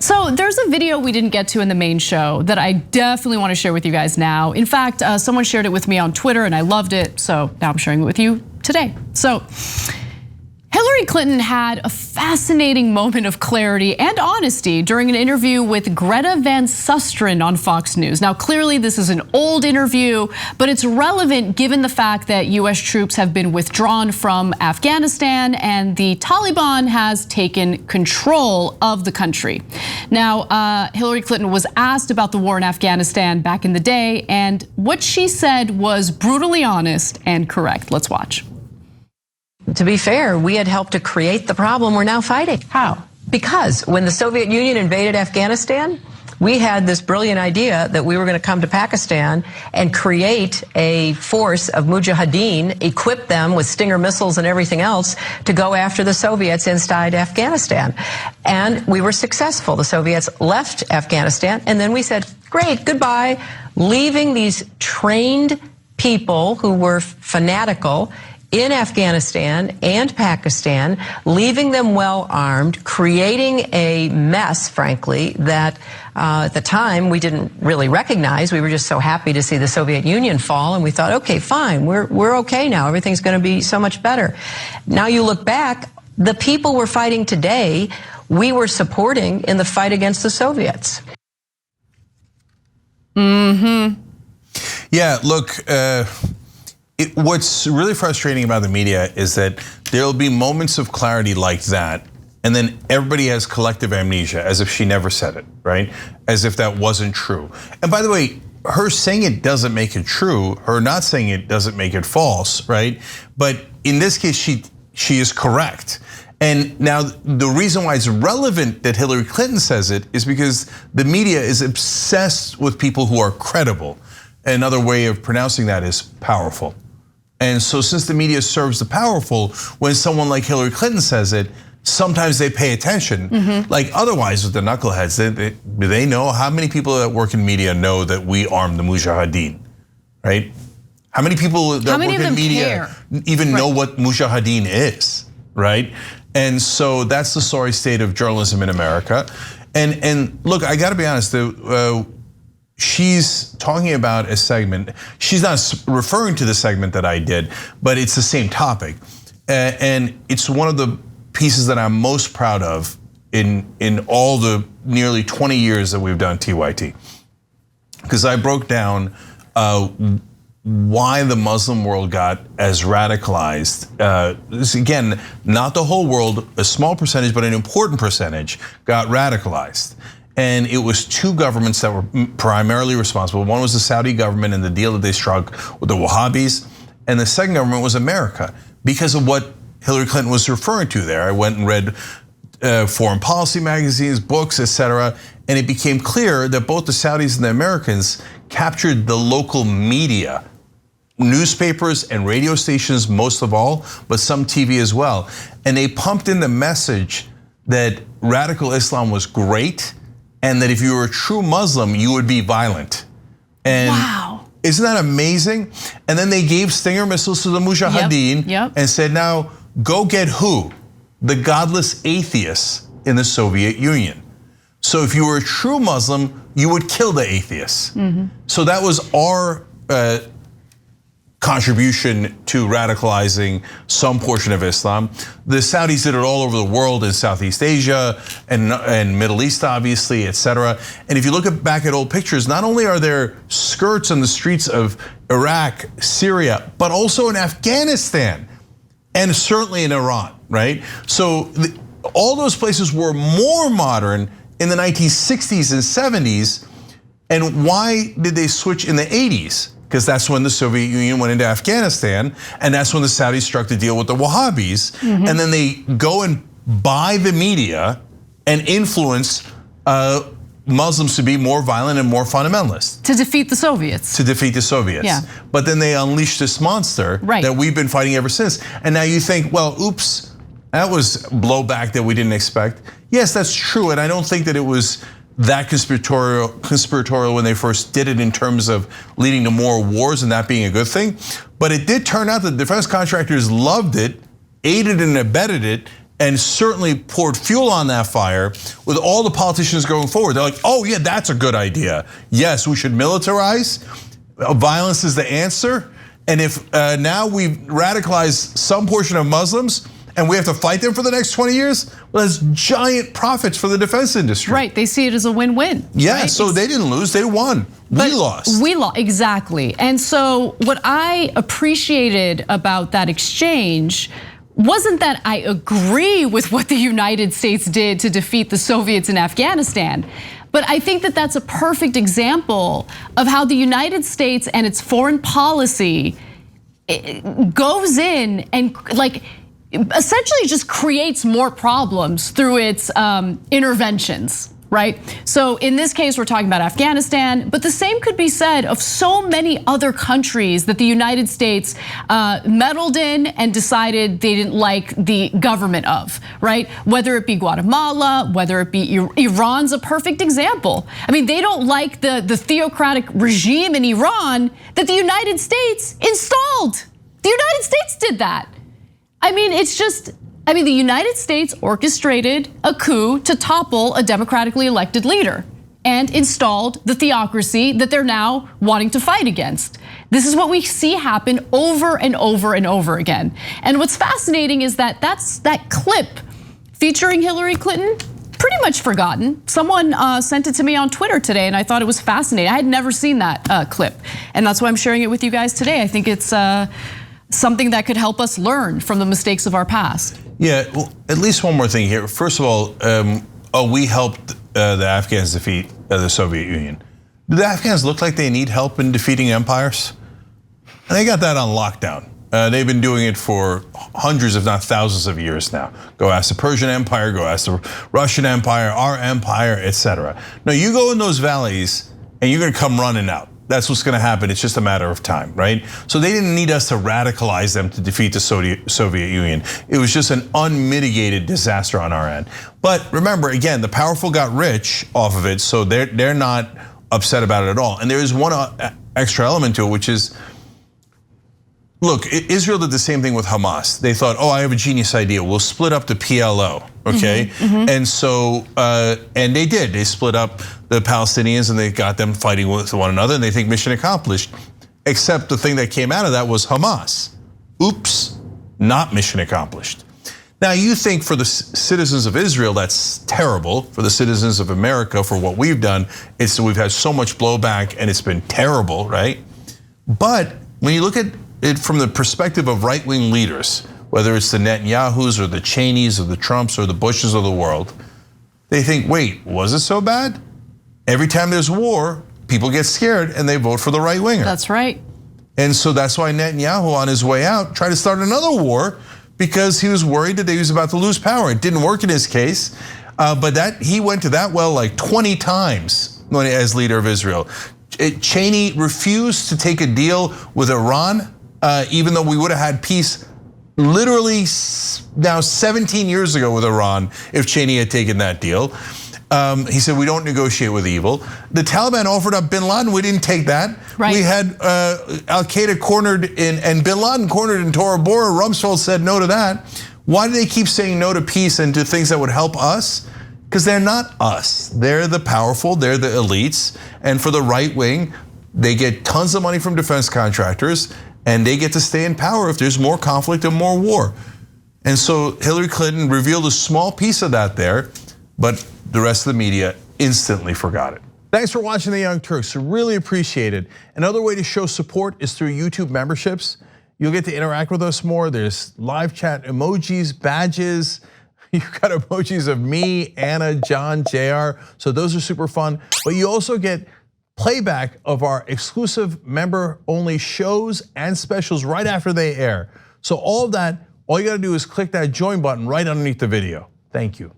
So there's a video we didn't get to in the main show that I definitely want to share with you guys now. In fact, someone shared it with me on Twitter and I loved it, so now I'm sharing it with you today. So Hillary Clinton had a fascinating moment of clarity and honesty during an interview with Greta Van Susteren on Fox News. Now, clearly this is an old interview, but it's relevant given the fact that US troops have been withdrawn from Afghanistan and the Taliban has taken control of the country. Now, Hillary Clinton was asked about the war in Afghanistan back in the day, and what she said was brutally honest and correct. Let's watch. To be fair, we had helped to create the problem we're now fighting. How? Because when the Soviet Union invaded Afghanistan, we had this brilliant idea that we were going to come to Pakistan and create a force of mujahideen, equip them with Stinger missiles and everything else to go after the Soviets inside Afghanistan. And we were successful. The Soviets left Afghanistan, and then we said, great, goodbye, leaving these trained people who were fanatical in Afghanistan and Pakistan, leaving them well armed, creating a mess, frankly, that at the time we didn't really recognize. We were just so happy to see the Soviet Union fall, and we thought, okay, fine, we're okay now. Everything's going to be so much better. Now you look back, the people we're fighting today, we were supporting in the fight against the Soviets. Yeah, look, what's really frustrating about the media is that there'll be moments of clarity like that, and then everybody has collective amnesia, as if she never said it, right? As if that wasn't true. And by the way, her saying it doesn't make it true. Her not saying it doesn't make it false, right? But in this case, she is correct. And now the reason why it's relevant that Hillary Clinton says it is because the media is obsessed with people who are credible. Another way of pronouncing that is powerful. And so since the media serves the powerful, when someone like Hillary Clinton says it, sometimes they pay attention. Like otherwise with the knuckleheads, do they know how many people that work in media know that we arm the mujahideen, right? How many people that work in media even know what mujahideen is, right? And so that's the sorry state of journalism in America. And look, I gotta be honest, she's talking about a segment. She's not referring to the segment that I did, but it's the same topic. And it's one of the pieces that I'm most proud of in all the nearly 20 years that we've done TYT. Because I broke down why the Muslim world got as radicalized. This again, not the whole world, a small percentage, but an important percentage got radicalized. And it was two governments that were primarily responsible. One was the Saudi government and the deal that they struck with the Wahhabis. And the second government was America, because of what Hillary Clinton was referring to there. I went and read foreign policy magazines, books, etc. And it became clear that both the Saudis and the Americans captured the local media, newspapers and radio stations most of all, but some TV as well. And they pumped in the message that radical Islam was great, and that if you were a true Muslim, you would be violent. And wow. Isn't that amazing? And then they gave Stinger missiles to the Mujahideen and said, now go get who? The godless atheists in the Soviet Union. So if you were a true Muslim, you would kill the atheists. So that was our contribution to radicalizing some portion of Islam. The Saudis did it all over the world, in Southeast Asia and Middle East, obviously, etc. And if you look back at old pictures, not only are there skirts on the streets of Iraq, Syria, but also in Afghanistan and certainly in Iran, right? So all those places were more modern in the 1960s and 70s. And why did they switch in the 80s? Because that's when the Soviet Union went into Afghanistan, and that's when the Saudis struck the deal with the Wahhabis. And then they go and buy the media and influence Muslims to be more violent and more fundamentalist. To defeat the Soviets. To defeat the Soviets. Yeah. But then they unleashed this monster that we've been fighting ever since. And now you think, well, oops, that was blowback that we didn't expect. Yes, that's true, and I don't think that it was that conspiratorial when they first did it in terms of leading to more wars and that being a good thing. But it did turn out that defense contractors loved it, aided and abetted it, and certainly poured fuel on that fire with all the politicians going forward. They're like, oh yeah, that's a good idea. Yes, we should militarize. Violence is the answer. And if now we've radicalized some portion of Muslims and we have to fight them for the next 20 years, well, that's giant profits for the defense industry. Right, they see it as a win-win. Yeah, right? so they didn't lose, they won. We lost. We lost, exactly. And so what I appreciated about that exchange wasn't that I agree with what the United States did to defeat the Soviets in Afghanistan, but I think that that's a perfect example of how the United States and its foreign policy goes in and essentially just creates more problems through its interventions, right? So in this case, we're talking about Afghanistan, but the same could be said of so many other countries that the United States meddled in and decided they didn't like the government of, right? Whether it be Guatemala, whether it be Iran's a perfect example. I mean, they don't like the theocratic regime in Iran that the United States installed. The United States did that. I mean, the United States orchestrated a coup to topple a democratically elected leader and installed the theocracy that they're now wanting to fight against. This is what we see happen over and over and over again. And what's fascinating is that that clip featuring Hillary Clinton, pretty much forgotten. Someone sent it to me on Twitter today and I thought it was fascinating. I had never seen that clip. And that's why I'm sharing it with you guys today. I think it's something that could help us learn from the mistakes of our past. Yeah, well, at least one more thing here. First of all, we helped the Afghans defeat the Soviet Union. Do the Afghans look like they need help in defeating empires? And they got that on lockdown. They've been doing it for hundreds, if not thousands of years now. Go ask the Persian Empire, go ask the Russian Empire, our empire, etc. Now you go in those valleys and you're gonna come running out. That's what's gonna happen, it's just a matter of time, right? So they didn't need us to radicalize them to defeat the Soviet Union. It was just an unmitigated disaster on our end. But remember, again, the powerful got rich off of it, so they're not upset about it at all. And there is one extra element to it, which is, look, Israel did the same thing with Hamas. They thought, I have a genius idea. We'll split up the PLO, okay? And so, and they did. They split up the Palestinians and they got them fighting with one another and they think mission accomplished. Except the thing that came out of that was Hamas. Oops, not mission accomplished. Now you think for the citizens of Israel, that's terrible. For the citizens of America, for what we've done, we've had so much blowback and it's been terrible, right? But when you look at it from the perspective of right-wing leaders, whether it's the Netanyahus or the Cheneys or the Trumps or the Bushes of the world, they think, wait, was it so bad? Every time there's war, people get scared and they vote for the right-winger. That's right. And so that's why Netanyahu on his way out tried to start another war because he was worried that he was about to lose power. It didn't work in his case, but he went to that well like 20 times as leader of Israel. Cheney refused to take a deal with Iran, even though we would have had peace literally now 17 years ago with Iran if Cheney had taken that deal. He said, we don't negotiate with evil. The Taliban offered up bin Laden, we didn't take that. Right. We had Al-Qaeda cornered and bin Laden cornered in Tora Bora. Rumsfeld said no to that. Why do they keep saying no to peace and to things that would help us? Because they're not us. They're the powerful, they're the elites. And for the right wing, they get tons of money from defense contractors and they get to stay in power if there's more conflict and more war. And so Hillary Clinton revealed a small piece of that there, but the rest of the media instantly forgot it. Thanks for watching The Young Turks, I really appreciate it. Another way to show support is through YouTube memberships. You'll get to interact with us more. There's live chat emojis, badges. You've got emojis of me, Anna, John, JR, so those are super fun. But you also get playback of our exclusive member-only shows and specials right after they air. So all of that, all you gotta do is click that join button right underneath the video. Thank you.